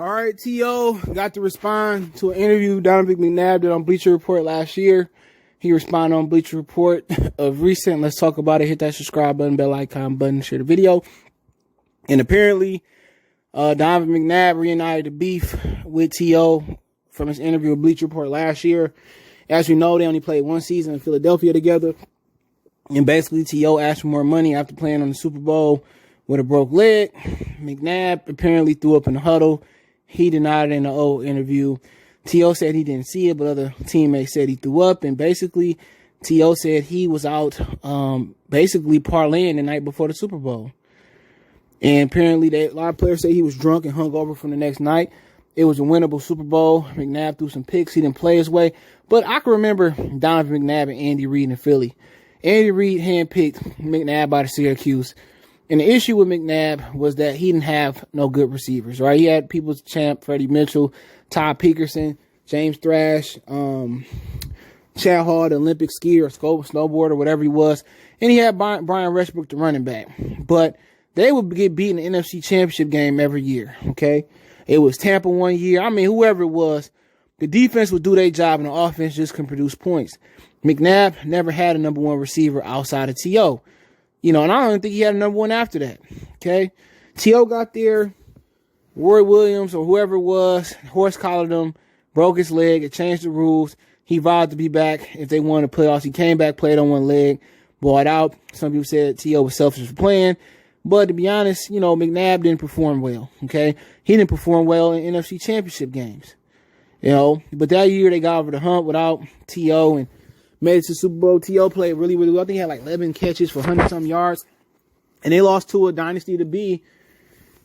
All right, T.O. got to respond to an interview Donovan McNabb did on Bleacher Report last year. He responded on Bleacher Report of recent. Let's talk about it. Hit that subscribe button, bell icon button, share the video. And apparently, Donovan McNabb reunited the beef with T.O. from his interview with Bleacher Report last year. As we know, they only played one season in Philadelphia together. And basically, T.O. asked for more money after playing on the Super Bowl with a broke leg. McNabb apparently threw up in the huddle. He denied it in the old interview. T.O. said he didn't see it, but other teammates said he threw up. And basically, T.O. said he was out basically parlaying the night before the Super Bowl. And apparently, a lot of players say he was drunk and hungover from the next night. It was a winnable Super Bowl. McNabb threw some picks. He didn't play his way. But I can remember Donovan McNabb and Andy Reid in Philly. Andy Reid handpicked McNabb out of Syracuse. And the issue with McNabb was that he didn't have no good receivers, right? He had people's champ, Freddie Mitchell, Todd Peterson, James Thrash, Chad Hall, the Olympic skier or snowboarder, whatever he was. And he had Brian Rushbrook, the running back. But they would get beat in the NFC Championship game every year, okay? It was Tampa one year. I mean, whoever it was, the defense would do their job and the offense just couldn't produce points. McNabb never had a number one receiver outside of T.O. You know, and I don't think he had a number one after that, okay? T.O. got there. Roy Williams or whoever it was, horse collared him, broke his leg. It changed the rules. He vowed to be back if they won the playoffs. He came back, played on one leg, bought out. Some people said T.O. was selfish for playing. But to be honest, you know, McNabb didn't perform well, okay? He didn't perform well in NFC Championship games, you know. But that year they got over the hump without T.O. and made it to Super Bowl. T.O. played really, really well. I think he had like 11 catches for 100-some yards. And they lost to a dynasty to be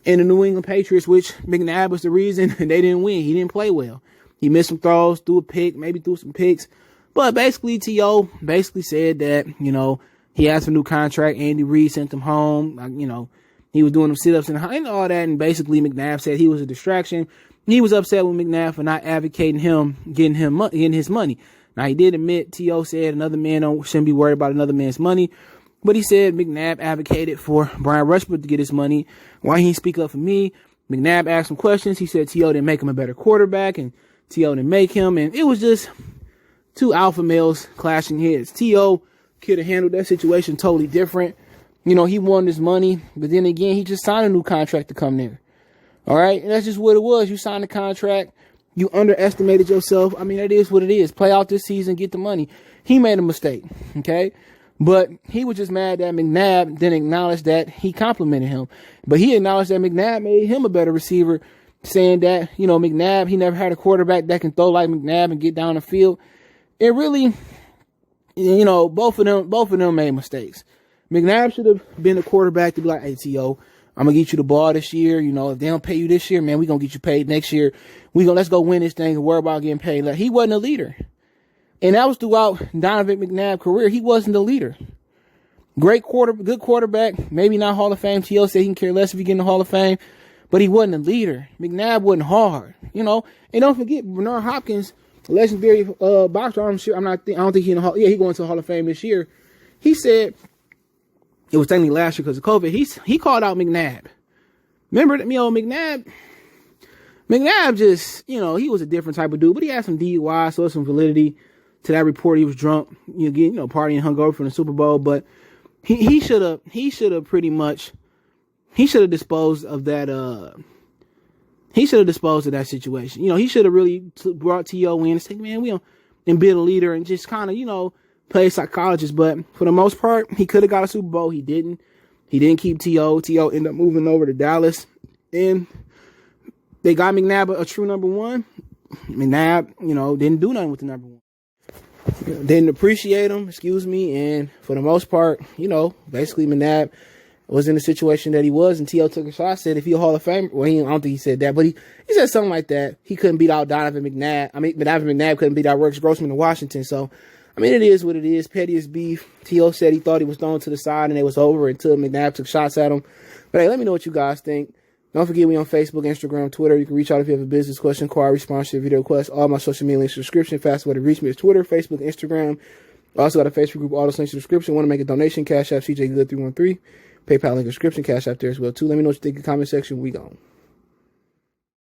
in the New England Patriots, which McNabb was the reason they didn't win. He didn't play well. He missed some throws, threw a pick, maybe threw some picks. But basically, T.O. basically said that, you know, he asked for a new contract. Andy Reid sent him home. You know, he was doing them sit-ups and all that. And basically, McNabb said he was a distraction. He was upset with McNabb for not advocating him, getting his money. Now, he did admit, T.O. said another man shouldn't be worried about another man's money. But he said McNabb advocated for Brian Rushbrook to get his money. Why he speak up for me? McNabb asked some questions. He said T.O. didn't make him a better quarterback, and T.O. didn't make him. And it was just two alpha males clashing heads. T.O. could have handled that situation totally different. You know, he wanted his money, but then again, he just signed a new contract to come there. All right? And that's just what it was. You signed a contract. You underestimated yourself. I mean, that is what it is. Play out this season, get the money. He made a mistake, okay? But he was just mad that McNabb didn't acknowledge that he complimented him. But he acknowledged that McNabb made him a better receiver, saying that, you know, McNabb, he never had a quarterback that can throw like McNabb and get down the field. It really, you know, both of them made mistakes. McNabb should have been a quarterback to be like, hey, T.O., I'm going to get you the ball this year. You know, if they don't pay you this year, man, we're going to get you paid next year. Let's go win this thing and worry about getting paid. Like, he wasn't a leader. And that was throughout Donovan McNabb's career. He wasn't the leader. Good quarterback, maybe not Hall of Fame. T.O. said he can care less if he get in the Hall of Fame, but he wasn't a leader. McNabb wasn't hard, you know. And don't forget Bernard Hopkins, legendary boxer. I don't think he's in the Hall. Yeah, he going to the Hall of Fame this year. He said it was technically last year because of COVID. He called out McNabb. Remember, you know, McNabb just, you know, he was a different type of dude, but he had some DUI, so some validity to that report. He was drunk, partying, hungover from the Super Bowl, but he should have disposed of that. He should have disposed of that situation. You know, he should have really brought T.O. in and said, man, and be a leader and just kind of, you know, play psychologist. But for the most part, he could have got a Super Bowl. He didn't. He didn't keep T.O. T.O. ended up moving over to Dallas, and they got McNabb a true number one. McNabb, you know, didn't do nothing with the number one. Didn't appreciate him, and for the most part, you know, basically McNabb was in the situation that he was, and T.O. took a shot, said if he a Hall of Fame, well, I don't think he said that, but he said something like that. He couldn't beat out Donovan McNabb. Donovan McNabb couldn't beat out Rex Grossman in Washington, so, I mean, it is what it is. Petty as beef. T.O. said he thought he was thrown to the side, and it was over until McNabb took shots at him. But hey, let me know what you guys think. Don't forget we on Facebook, Instagram, Twitter. You can reach out if you have a business question, inquiry, sponsorship, video request. All my social media links in the description. Fast way to reach me is Twitter, Facebook, Instagram. Also got a Facebook group, all those links in the description. Want to make a donation, Cash App, CJ Good 313. PayPal link in the description, Cash App there as well too. Let me know what you think in the comment section. We gone.